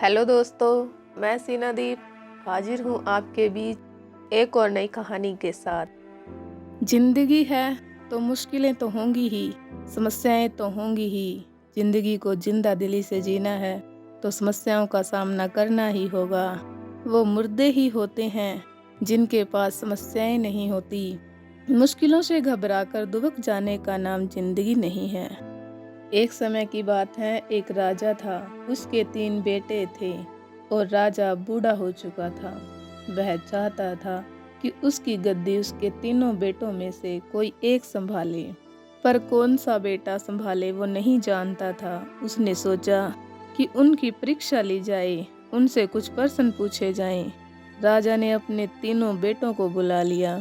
Hello दोस्तों, मैं सीनादीप हाजिर हूँ आपके बीच एक और नई कहानी के साथ। जिंदगी है तो मुश्किलें तो होंगी ही, समस्याएं तो होंगी ही। जिंदगी को जिंदा दिली से जीना है तो समस्याओं का सामना करना ही होगा। वो मुर्दे ही होते हैं जिनके पास समस्याएं नहीं होती। मुश्किलों से घबराकर दुबक जाने का नाम जिंदगी नहीं है। एक समय की बात है, एक राजा था। उसके 3 बेटे थे और राजा बूढ़ा हो चुका था। वह चाहता था कि उसकी गद्दी उसके तीनों बेटों में से कोई एक संभाले, पर कौन सा बेटा संभाले वो नहीं जानता था। उसने सोचा कि उनकी परीक्षा ली जाए, उनसे कुछ प्रश्न पूछे जाएं। राजा ने अपने तीनों बेटों को बुला लिया।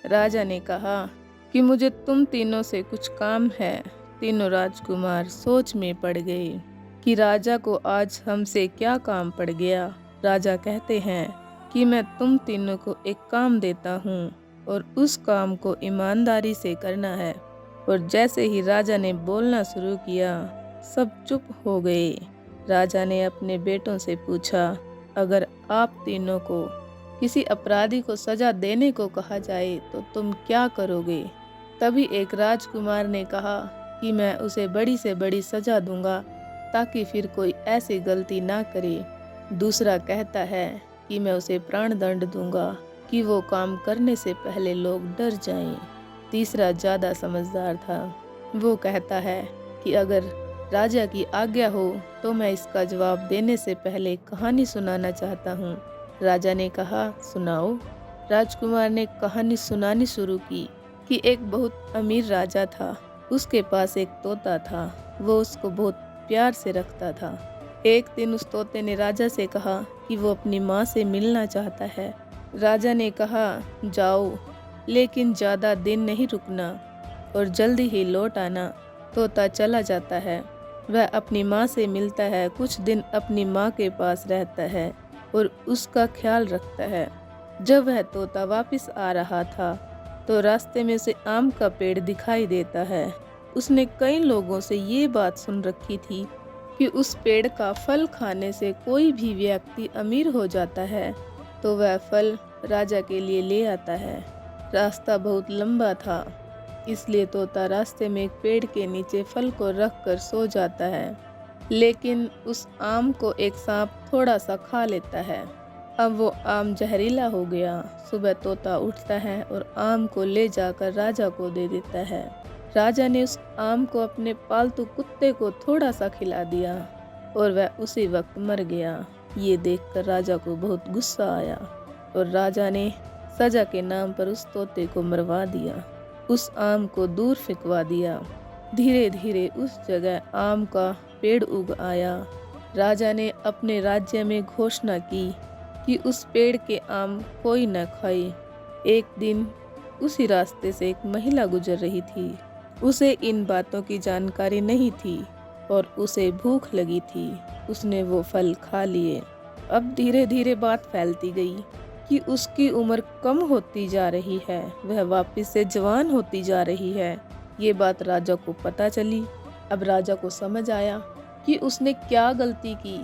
राजा ने कहा कि मुझे तुम तीनों से कुछ काम है। तीनों राजकुमार सोच में पड़ गए कि राजा को आज हमसे क्या काम पड़ गया। राजा कहते हैं कि मैं तुम तीनों को एक काम देता हूँ और उस काम को ईमानदारी से करना है। और जैसे ही राजा ने बोलना शुरू किया, सब चुप हो गए। राजा ने अपने बेटों से पूछा, अगर आप तीनों को किसी अपराधी को सजा देने को कहा जाए तो तुम क्या करोगे? तभी एक राजकुमार ने कहा कि मैं उसे बड़ी से बड़ी सजा दूंगा ताकि फिर कोई ऐसी गलती ना करे। दूसरा कहता है कि मैं उसे प्राण दंड दूंगा कि वो काम करने से पहले लोग डर जाएं। तीसरा ज़्यादा समझदार था। वो कहता है कि अगर राजा की आज्ञा हो तो मैं इसका जवाब देने से पहले कहानी सुनाना चाहता हूँ। राजा ने कहा, सुनाओ। राजकुमार ने कहानी सुनानी शुरू की कि एक बहुत अमीर राजा था। उसके पास एक तोता था। वो उसको बहुत प्यार से रखता था। एक दिन उस तोते ने राजा से कहा कि वो अपनी माँ से मिलना चाहता है। राजा ने कहा, जाओ, लेकिन ज़्यादा दिन नहीं रुकना और जल्दी ही लौट आना। तोता चला जाता है। वह अपनी माँ से मिलता है, कुछ दिन अपनी माँ के पास रहता है और उसका ख्याल रखता है। जब वह तोता वापस आ रहा था तो रास्ते में उसे आम का पेड़ दिखाई देता है। उसने कई लोगों से ये बात सुन रखी थी कि उस पेड़ का फल खाने से कोई भी व्यक्ति अमीर हो जाता है, तो वह फल राजा के लिए ले आता है। रास्ता बहुत लंबा था, इसलिए तोता रास्ते में एक पेड़ के नीचे फल को रख कर सो जाता है। लेकिन उस आम को एक सांप थोड़ा सा खा लेता है। अब वो आम जहरीला हो गया। सुबह तोता उठता है और आम को ले जाकर राजा को दे देता है। राजा ने उस आम को अपने पालतू कुत्ते को थोड़ा सा खिला दिया और वह उसी वक्त मर गया। ये देखकर राजा को बहुत गुस्सा आया और राजा ने सजा के नाम पर उस तोते को मरवा दिया। उस आम को दूर फेंकवा दिया। धीरे धीरे उस जगह आम का पेड़ उग आया। राजा ने अपने राज्य में घोषणा की कि उस पेड़ के आम कोई न खाए। एक दिन उसी रास्ते से एक महिला गुजर रही थी। उसे इन बातों की जानकारी नहीं थी और उसे भूख लगी थी। उसने वो फल खा लिए। अब धीरे धीरे बात फैलती गई कि उसकी उम्र कम होती जा रही है, वह वापस से जवान होती जा रही है। ये बात राजा को पता चली। अब राजा को समझ आया कि उसने क्या गलती की।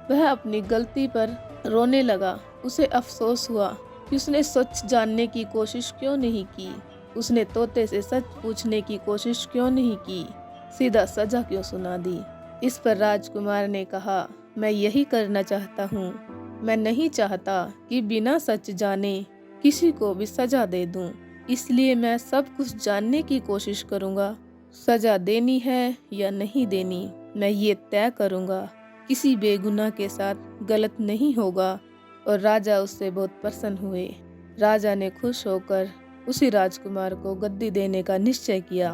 वह अपनी गलती पर रोने लगा। उसे अफसोस हुआ कि उसने सच जानने की कोशिश क्यों नहीं की। उसने तोते से सच पूछने की कोशिश क्यों नहीं की। सीधा सजा क्यों सुना दी। इस पर राजकुमार ने कहा, मैं यही करना चाहता हूँ। मैं नहीं चाहता कि बिना सच जाने किसी को भी सजा दे दूं। इसलिए मैं सब कुछ जानने की कोशिश करूँगा। सजा देनी है या नहीं देनी, मैं ये तय करूँगा। किसी बेगुनाह के साथ गलत नहीं होगा। और राजा उससे बहुत प्रसन्न हुए। राजा ने खुश होकर उसी राजकुमार को गद्दी देने का निश्चय किया।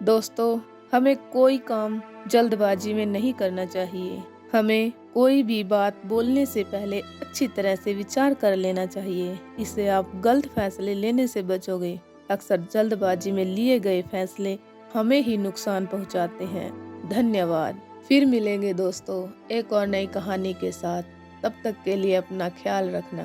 दोस्तों, हमें कोई काम जल्दबाजी में नहीं करना चाहिए। हमें कोई भी बात बोलने से पहले अच्छी तरह से विचार कर लेना चाहिए। इससे आप गलत फैसले लेने से बचोगे। अक्सर जल्दबाजी में लिए गए फैसले हमें ही नुकसान पहुंचाते हैं। धन्यवाद। फिर मिलेंगे दोस्तों एक और नई कहानी के साथ। तब तक के लिए अपना ख्याल रखना।